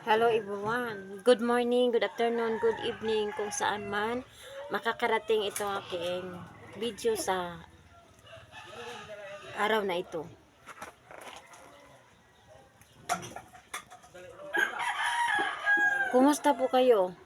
Hello everyone. Good morning, good afternoon, good evening kung saan man makakarating itong aking video sa araw na ito. Kumusta po kayo?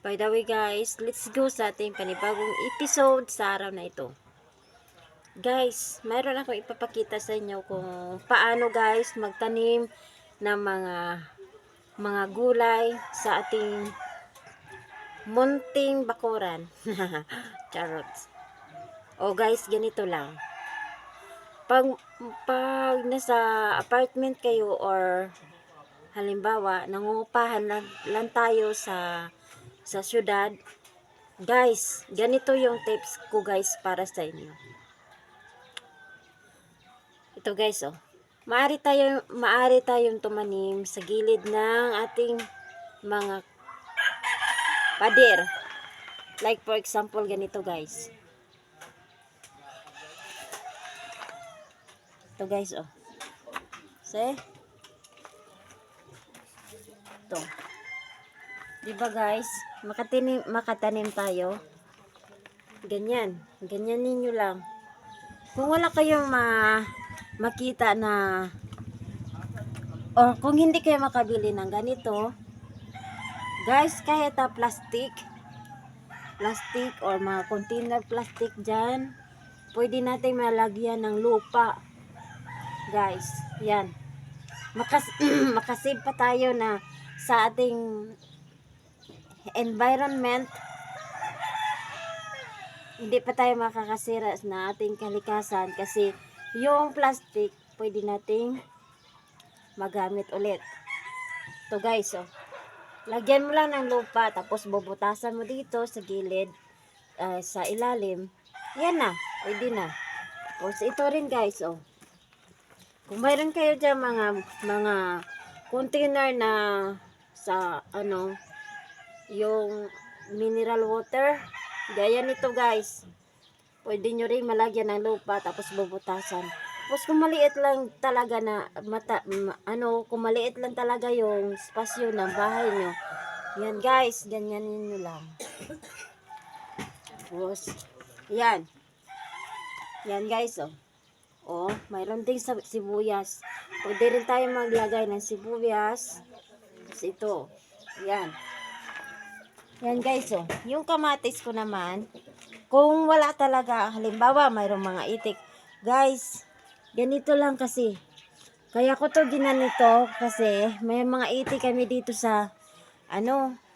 By the way guys, let's go sa ating panibagong episode sa araw na ito. Guys, mayroon akong ipapakita sa inyo kung paano guys magtanim ng mga gulay sa ating munting bakuran. Charots. O guys, ganito lang. Pag nasa apartment kayo or halimbawa nangungupahan lang tayo sa syudad, guys, ganito yung tips ko guys para sa inyo. Ito guys, oh. Maaari tayong tumanim sa gilid ng ating mga pader. Like for example, ganito guys. Ito guys, oh. See? Ito. Diba guys? Makatanim tayo. Ganyan. Ganyan ninyo lang. Kung wala kayong makita na or kung hindi kayo makabili ng ganito, guys, kahit plastic or mga container plastic dyan, pwede natin malagyan ng lupa. Guys, yan. Makasave pa tayo na sa ating environment. Hindi pa tayo makakasira na ating kalikasan kasi yung plastic pwede nating magamit ulit. Ito guys, oh. Lagyan mo lang ng lupa tapos bubutasan mo dito sa gilid, sa ilalim. Yan na, pwede na. Tapos ito rin guys, oh. Kung mayroon kayo dyan mga container na sa yung mineral water, gaya nito guys, pwede nyo rin malagyan ng lupa tapos bubutasan. Tapos kung maliit lang talaga kung maliit lang talaga yung spasyo ng bahay nyo, yan guys, ganyanin nyo lang. Tapos yan guys, oh. Oh, mayroon ding sibuyas. Pwede rin tayo maglagay ng sibuyas. Tapos ito. Yan. Yan guys, oh. Yung kamatis ko naman, kung wala talaga, halimbawa, mayroong mga itik. Guys, ganito lang kasi. Kaya ko to ginanito kasi may mga itik kami dito sa,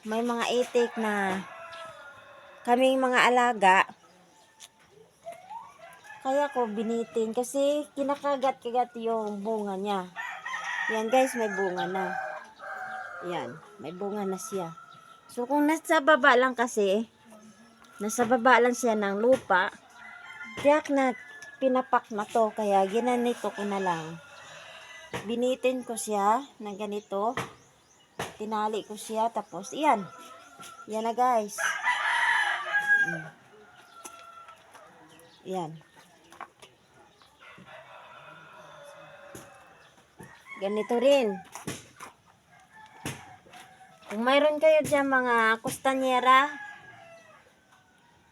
may mga itik na kaming mga alaga. Kaya ko binitin kasi kinakagat-kagat yung bunga niya. Yan guys, may bunga na. Yan, may bunga na siya. So kung nasa baba lang siya ng lupa, tiyak na pinapak na to. Kaya ginanito ko na lang. Binitin ko siya ng ganito. Tinali ko siya. Tapos yan. Yan na guys. Yan. Ganito rin. Kung mayroon kayo dyan mga kustanyera,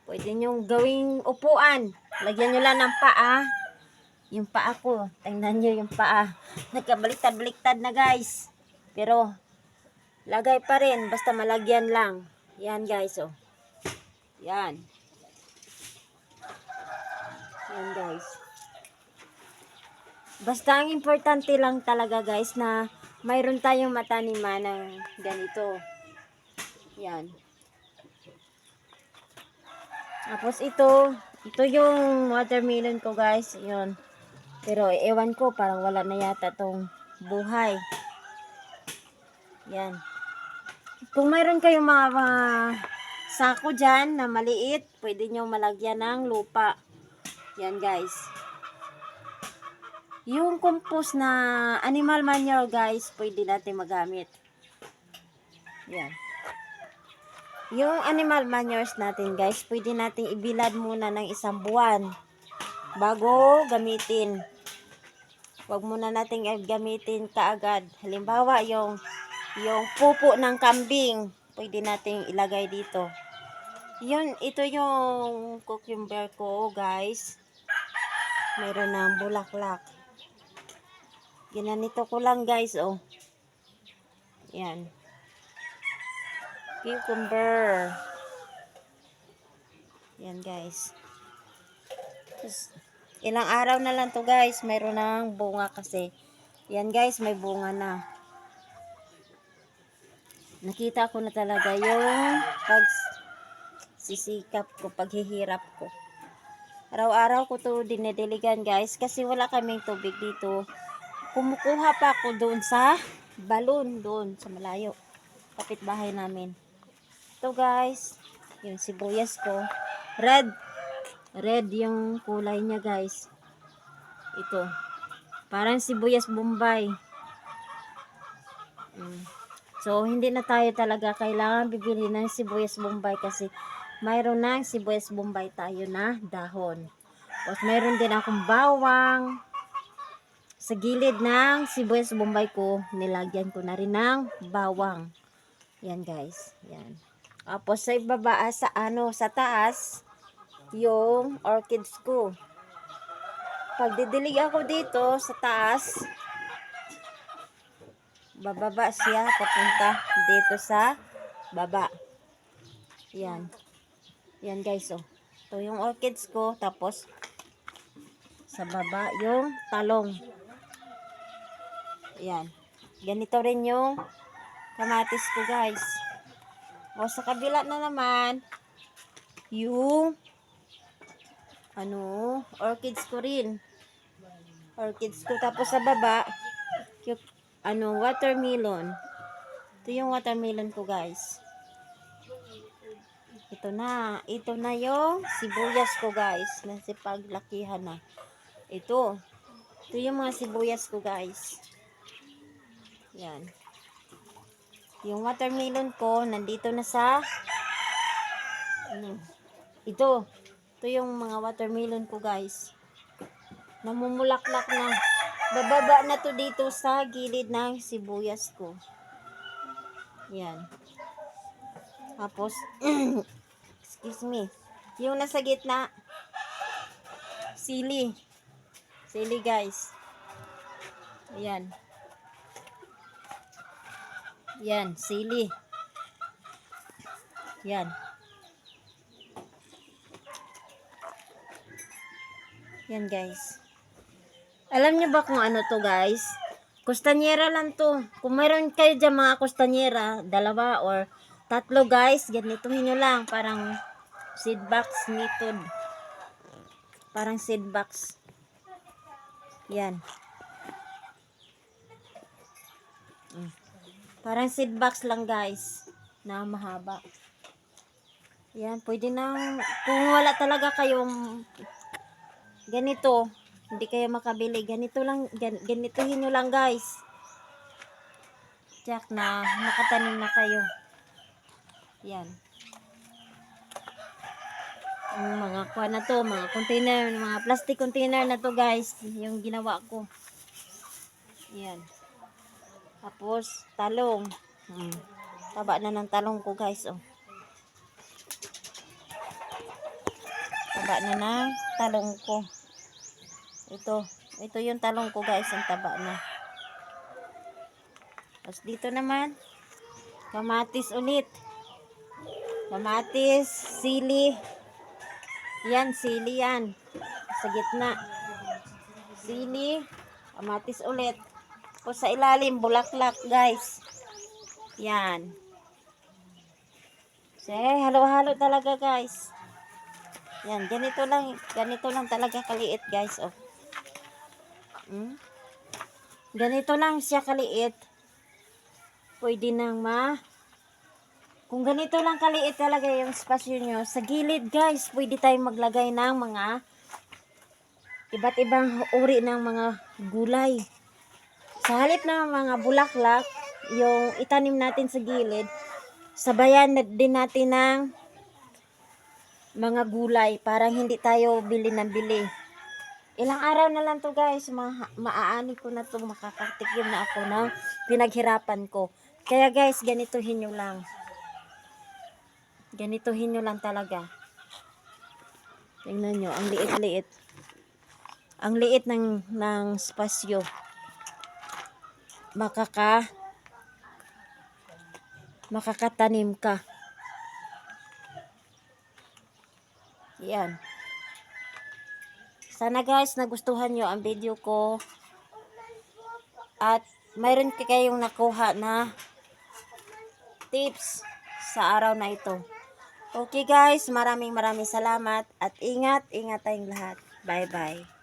pwede nyo gawing upuan. Lagyan nyo lang ng paa. Yung paa ko. Tingnan nyo yung paa. Nagkabaliktad-baliktad na guys. Pero, lagay pa rin. Basta malagyan lang. Yan guys, oh. Yan. Yan guys. Basta ang importante lang talaga guys na mayroon tayong mataniman ng ganito. Yan. Tapos ito yung watermelon ko guys. Yun. Pero ewan ko, parang wala na yata tong buhay. Yan. Kung mayroon kayong mga sako dyan na maliit, pwede nyo malagyan ng lupa. Yan guys. Yung compost na animal manure guys, pwede natin magamit. Yan. Yung animal manures natin guys, pwede natin ibilad muna ng 1 buwan bago gamitin. Huwag muna natin gamitin kaagad. Halimbawa, yung Yung pupo ng kambing, pwede nating ilagay dito. Yun, ito yung cucumber ko, guys. Meron ng bulaklak. Ginanito ko lang, guys, oh. Yan. Cucumber. Yan, guys. Tapos, ilang araw na lang to, guys. Meron ng bunga kasi. Yan, guys, may bunga na. Nakita ko na talaga yung pagsisikap ko, paghihirap ko. Araw-araw ko to dinediligan, guys, kasi wala kaming tubig dito. Kumukuha pa ako doon sa balon, doon sa malayo. Kapitbahay namin. Ito, guys, yung sibuyas ko. Red yung kulay niya, guys. Ito. Parang sibuyas Bombay. So, hindi na tayo talaga kailangan bibili ng sibuyas Bombay kasi mayroon ng sibuyas Bombay tayo na dahon. Tapos, mayroon din akong bawang. Sa gilid ng sibuyas Bombay ko, nilagyan ko na rin ng bawang. Yan, guys. Yan. Tapos, sa ibaba, sa taas, yung orchids ko. Pag didilig ako dito sa taas, bababa siya papunta dito sa baba. Yan. Yan, guys, oh. Ito yung orchids ko, tapos sa baba yung talong. Yan. Ganito rin yung kamatis ko, guys. O sa kabila na naman yung orchids ko rin. Orchids ko. Tapos sa baba, yung, watermelon. Ito yung watermelon ko, guys. Ito na yung sibuyas ko, guys. Nasipaglakihan na. Ito yung mga sibuyas ko, guys. Yan. Yung watermelon ko, nandito na sa, ito yung mga watermelon ko, guys. Namumulaklak na. Bababa na to dito sa gilid ng sibuyas ko. Yan. Tapos, excuse me. Yung nasa gitna, sili. Sili, guys. Ayan. Yan, sili. Yan. Yan, guys. Alam niyo ba kung ano to, guys? Kustanyera lang to. Kung mayroon kayo dyan mga kustanyera, 2 or 3, guys, ganituhin nyo lang. Parang seed box method. Parang seed box. Yan. Parang seed box lang, guys. Na mahaba. Yan, pwede nang, kung wala talaga kayong ganito, hindi kayo makabili, ganito lang, ganitohin nyo lang, guys. Tiyak na makatanim na kayo. Yan. Yung mga kuha na to, mga container, mga plastic container na to, guys, yung ginawa ko. Yan. Tapos, talong. Taba na ng talong ko, guys, oh. Taba na ng talong ko. Ito yung talong ko, guys, ang taba na. Tapos dito naman, kamatis ulit. Kamatis, sili. Yan, sili yan. Sa gitna. Sili, kamatis ulit. Tapos sa ilalim, bulaklak, guys. Yan. So, halo-halo talaga, guys. Yan, ganito lang talaga kaliit, guys, oh. Ganito lang siya kaliit. Pwede nang kung ganito lang kaliit talaga yung spasyo nyo, sa gilid, guys, pwede tayong maglagay ng mga iba't ibang uri ng mga gulay. Sa halip ng mga bulaklak, yung itanim natin sa gilid, sabayan din natin ng mga gulay para hindi tayo bili ng bili. Ilang araw na lang to, guys, maaani ko na to, makakatikim na ako ng pinaghirapan ko. Kaya guys, ganituhin nyo lang. Ganituhin nyo lang talaga. Tingnan nyo, ang liit-liit. Ang liit ng spasyo. Makakatanim ka. Yan. Sana guys, nagustuhan nyo ang video ko. At mayroon kayong nakuha na tips sa araw na ito. Okay guys, maraming salamat. At ingat tayong lahat. Bye bye.